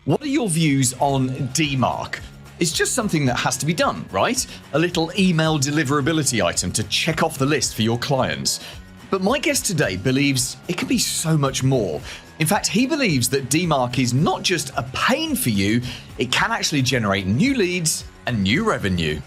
What are your views on DMARC? It's just something that has to be done, right? A little email deliverability item to check off the list for your clients. But my guest today believes it can be so much more. In fact, he believes that DMARC is not just a pain for you, it can actually generate new leads and new revenue.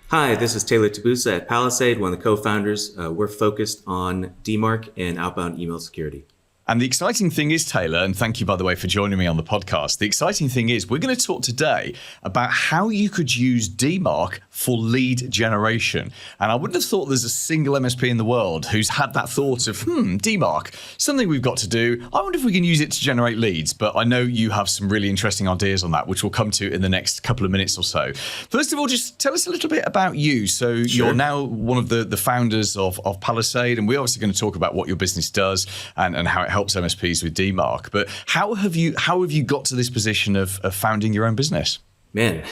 Hi, this is Taylor Tabusa at Palisade, one of the co-founders. We're focused on DMARC and outbound email security. And the exciting thing is, Taylor, and thank you, by the way, for joining me on the podcast. The exciting thing is we're going to talk today about how you could use DMARC for lead generation. And I wouldn't have thought there's a single MSP in the world who's had that thought of, DMARC, something we've got to do. I wonder if we can use it to generate leads. But I know you have some really interesting ideas on that, which we'll come to in the next couple of minutes or so. First of all, just tell us a little bit about you. So Sure. You're now one of the founders of Palisade, and we're obviously going to talk about what your business does and how it helps MSPs with DMARC. But how have you got to this position of founding your own business? Man,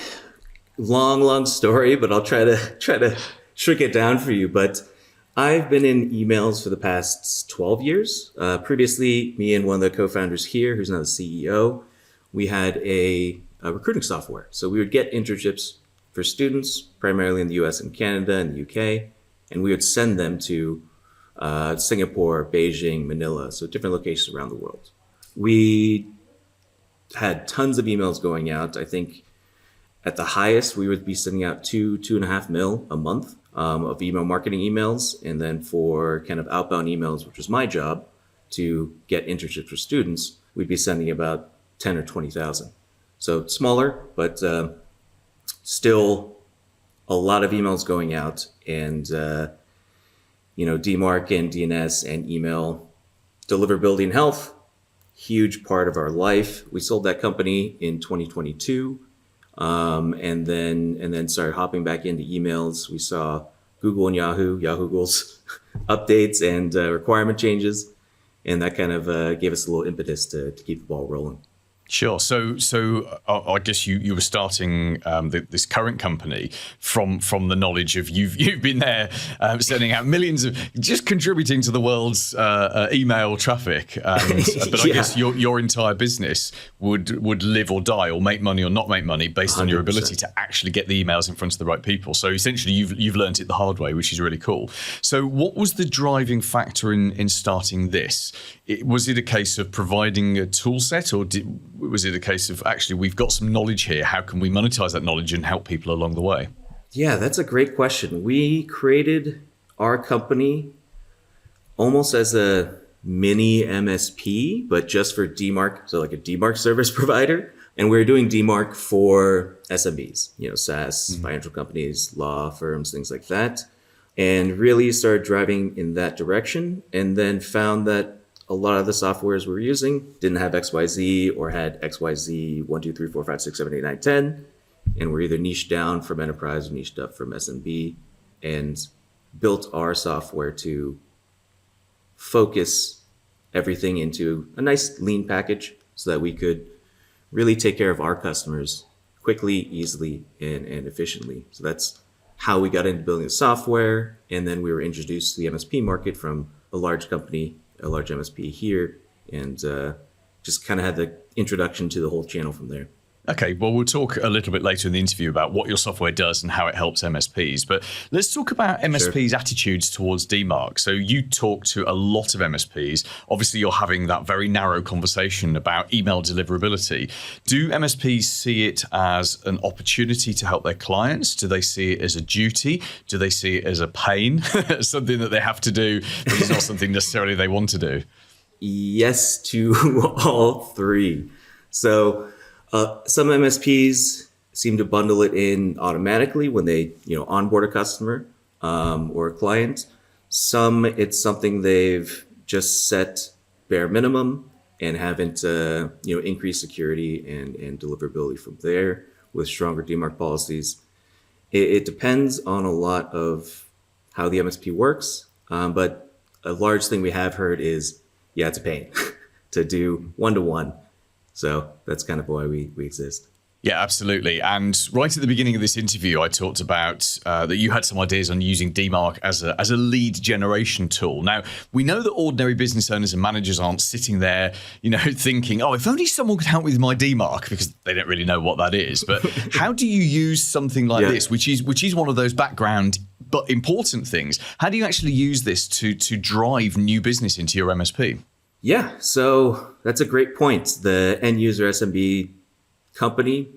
long story, but I'll try to shrink it down for you. But I've been in emails for the past 12 years. Previously, me and one of the co-founders here, who's now the CEO, we had a recruiting software. So we would get internships for students, primarily in the US and Canada and the UK, and we would send them to Singapore, Beijing, Manila, so different locations around the world. We had tons of emails going out. I think at the highest, we would be sending out 2.5 mil a month of email marketing emails. And then for kind of outbound emails, which was my job to get internships for students, we'd be sending about 10 or 20,000. So smaller, but still a lot of emails going out. And DMARC and DNS and email deliverability and health, huge part of our life. We sold that company in 2022, and then started hopping back into emails. We saw Google and Yahoo Google's updates and requirement changes, and that kind of gave us a little impetus to keep the ball rolling. Sure. So I guess you were starting this current company from the knowledge of you've been there sending out millions of, just contributing to the world's email traffic. But I guess your entire business would live or die, or make money or not make money, based 100%. On your ability to actually get the emails in front of the right people. So essentially, you've learned it the hard way, which is really cool. So what was the driving factor in starting this? Was it a case of providing a tool set, or was it a case of actually we've got some knowledge here, how can we monetize that knowledge and help people along the way? Yeah, that's a great question. We created our company almost as a mini MSP, but just for DMARC, so like a DMARC service provider. And we were doing DMARC for SMBs, SaaS, financial companies, law firms, things like that. And really started driving in that direction, and then found that a lot of the softwares we were using didn't have XYZ or had XYZ 1, 2, 3, 4, 5, 6, 7, 8, 9, 10. And we're either niched down from enterprise or niched up from SMB, and built our software to focus everything into a nice lean package so that we could really take care of our customers quickly, easily, and efficiently. So that's how we got into building the software. And then we were introduced to the MSP market from a large company, a large MSP here, and just kind of had the introduction to the whole channel from there. Okay, well, we'll talk a little bit later in the interview about what your software does and how it helps MSPs. But let's talk about MSPs' Sure. attitudes towards DMARC. So you talk to a lot of MSPs. Obviously, you're having that very narrow conversation about email deliverability. Do MSPs see it as an opportunity to help their clients? Do they see it as a duty? Do they see it as a pain, something that they have to do, but it's not something necessarily they want to do? Yes to all three. So some MSPs seem to bundle it in automatically when they, onboard a customer or a client. Some, it's something they've just set bare minimum and haven't, increased security and deliverability from there with stronger DMARC policies. It depends on a lot of how the MSP works, but a large thing we have heard is, it's a pain to do one-to-one. So that's kind of why we exist. Yeah, absolutely. And right at the beginning of this interview, I talked about that you had some ideas on using DMARC as a lead generation tool. Now, we know that ordinary business owners and managers aren't sitting there, thinking, oh, if only someone could help with my DMARC, because they don't really know what that is. But how do you use something like this, which is one of those background but important things? How do you actually use this to drive new business into your MSP? Yeah, so that's a great point. The end user SMB company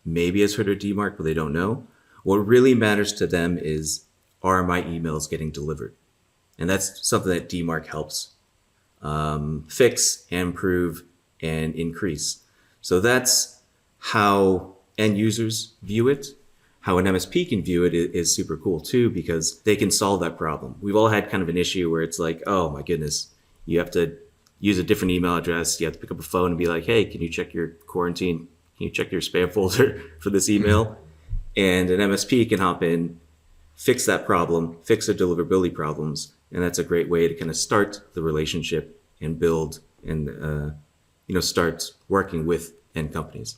maybe has heard of DMARC, but they don't know. What really matters to them is, are my emails getting delivered? And that's something that DMARC helps fix, improve, and increase. So that's how end users view it. How an MSP can view it is super cool too, because they can solve that problem. We've all had kind of an issue where it's like, oh my goodness, you have to use a different email address. You have to pick up a phone and be like, hey, can you check your quarantine? Can you check your spam folder for this email? And an MSP can hop in, fix that problem, fix the deliverability problems. And that's a great way to kind of start the relationship and build and, start working with end companies.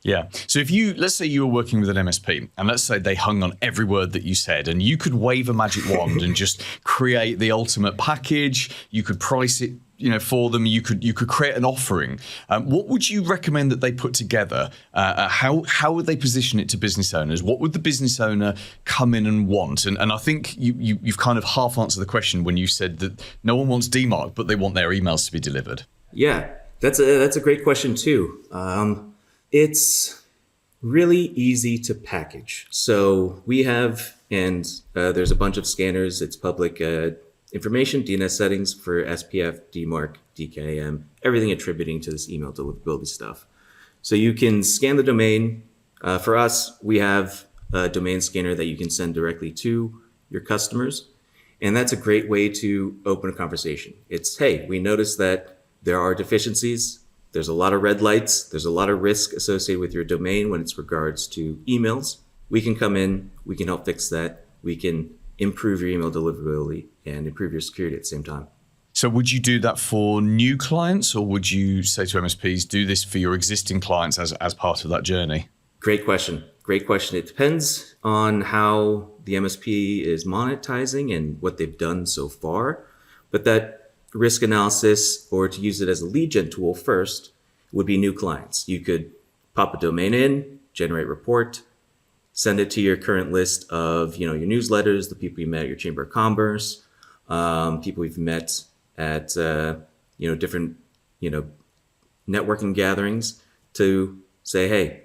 Yeah. So let's say you were working with an MSP, and let's say they hung on every word that you said, and you could wave a magic wand and just create the ultimate package. You could price it, for them. You could create an offering. What would you recommend that they put together? How would they position it to business owners? What would the business owner come in and want? And I think you've kind of half answered the question when you said that no one wants DMARC, but they want their emails to be delivered. Yeah, that's a great question too. It's really easy to package. So we have, and there's a bunch of scanners. It's public information, DNS settings for SPF, DMARC, DKIM, everything attributing to this email deliverability stuff. So you can scan the domain. For us, we have a domain scanner that you can send directly to your customers. And that's a great way to open a conversation. It's, hey, we noticed that there are deficiencies. There's a lot of red lights. There's a lot of risk associated with your domain when it's regards to emails. We can come in. We can help fix that. We can improve your email deliverability and improve your security at the same time. So would you do that for new clients, or would you say to MSPs, do this for your existing clients as part of that journey? Great question. It depends on how the MSP is monetizing and what they've done so far. But that risk analysis, or to use it as a lead gen tool first, would be new clients. You could pop a domain in, generate report, send it to your current list of your newsletters, the people you met at your Chamber of Commerce, people you've met at different networking gatherings, to say, hey,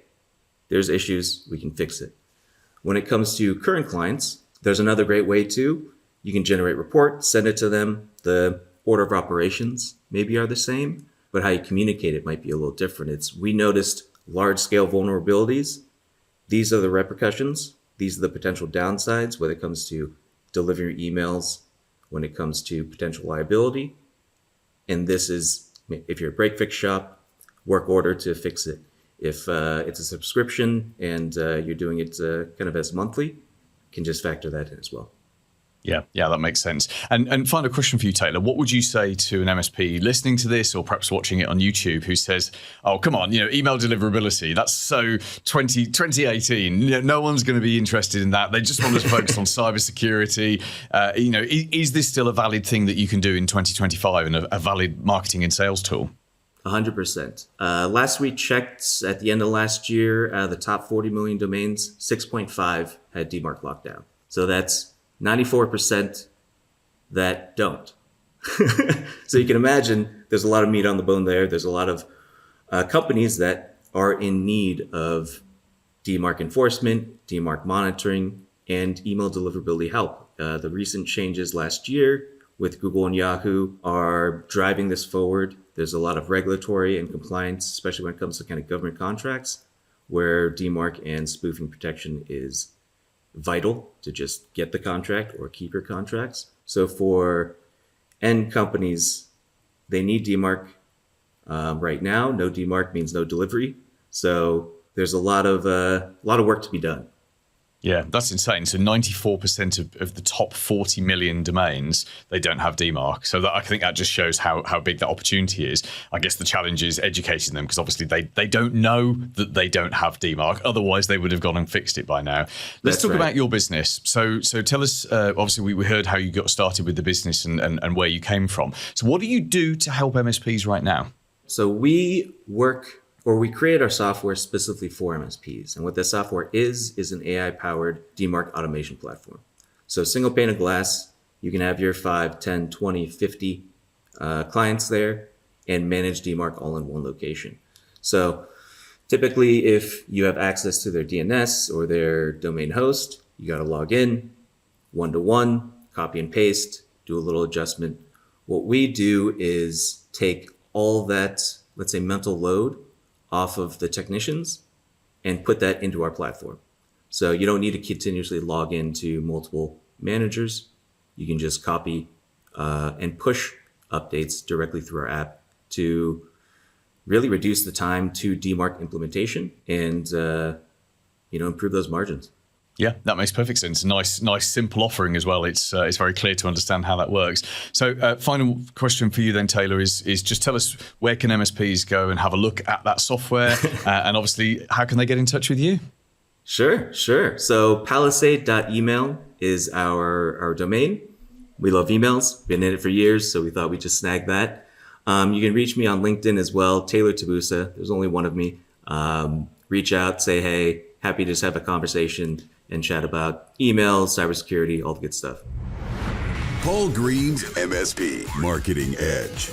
there's issues, we can fix it. When it comes to current clients, there's another great way too. You can generate report, send it to them. The order of operations maybe are the same, but how you communicate it might be a little different. We noticed large-scale vulnerabilities. These are the repercussions. These are the potential downsides when it comes to delivering emails, when it comes to potential liability. And this is, if you're a break-fix shop, work order to fix it. If it's a subscription and you're doing it kind of as monthly, can just factor that in as well. Yeah, that makes sense. And final question for you, Taylor. What would you say to an MSP listening to this, or perhaps watching it on YouTube, who says, oh, come on, email deliverability, that's so 2018. No one's going to be interested in that. They just want us to focus on cybersecurity. Is this still a valid thing that you can do in 2025 and a valid marketing and sales tool? 100%. Last we checked, at the end of last year, the top 40 million domains, 6.5 had DMARC lockdown. So that's 94% that don't. So you can imagine there's a lot of meat on the bone there. There's a lot of companies that are in need of DMARC enforcement, DMARC monitoring, and email deliverability help. The recent changes last year with Google and Yahoo are driving this forward. There's a lot of regulatory and compliance, especially when it comes to kind of government contracts, where DMARC and spoofing protection is vital to just get the contract or keep your contracts. So for end companies, they need DMARC right now. No DMARC means no delivery. So there's a lot of work to be done. Yeah, that's insane. So 94% of the top 40 million domains, they don't have DMARC. So I think that just shows how big that opportunity is. I guess the challenge is educating them, because obviously they don't know that they don't have DMARC. Otherwise, they would have gone and fixed it by now. Let's talk about your business. So tell us, obviously we heard how you got started with the business and where you came from. So what do you do to help MSPs right now? So we create our software specifically for MSPs. And what this software is an AI-powered DMARC automation platform. So single pane of glass, you can have your 5, 10, 20, 50 clients there and manage DMARC all in one location. So typically, if you have access to their DNS or their domain host, you got to log in one-to-one, copy and paste, do a little adjustment. What we do is take all that, let's say, mental load off of the technicians and put that into our platform. So you don't need to continuously log into multiple managers. You can just copy and push updates directly through our app to really reduce the time to DMARC implementation and improve those margins. Yeah, that makes perfect sense. Nice, simple offering as well. It's very clear to understand how that works. So, final question for you then, Taylor, is just tell us, where can MSPs go and have a look at that software, and obviously, how can they get in touch with you? Sure. So palisade.email is our domain. We love emails. Been in it for years, so we thought we'd just snag that. You can reach me on LinkedIn as well, Taylor Tabusa. There's only one of me. Reach out, say hey. Happy to just have a conversation and chat about emails, cybersecurity, all the good stuff. Paul Green's MSP Marketing Edge.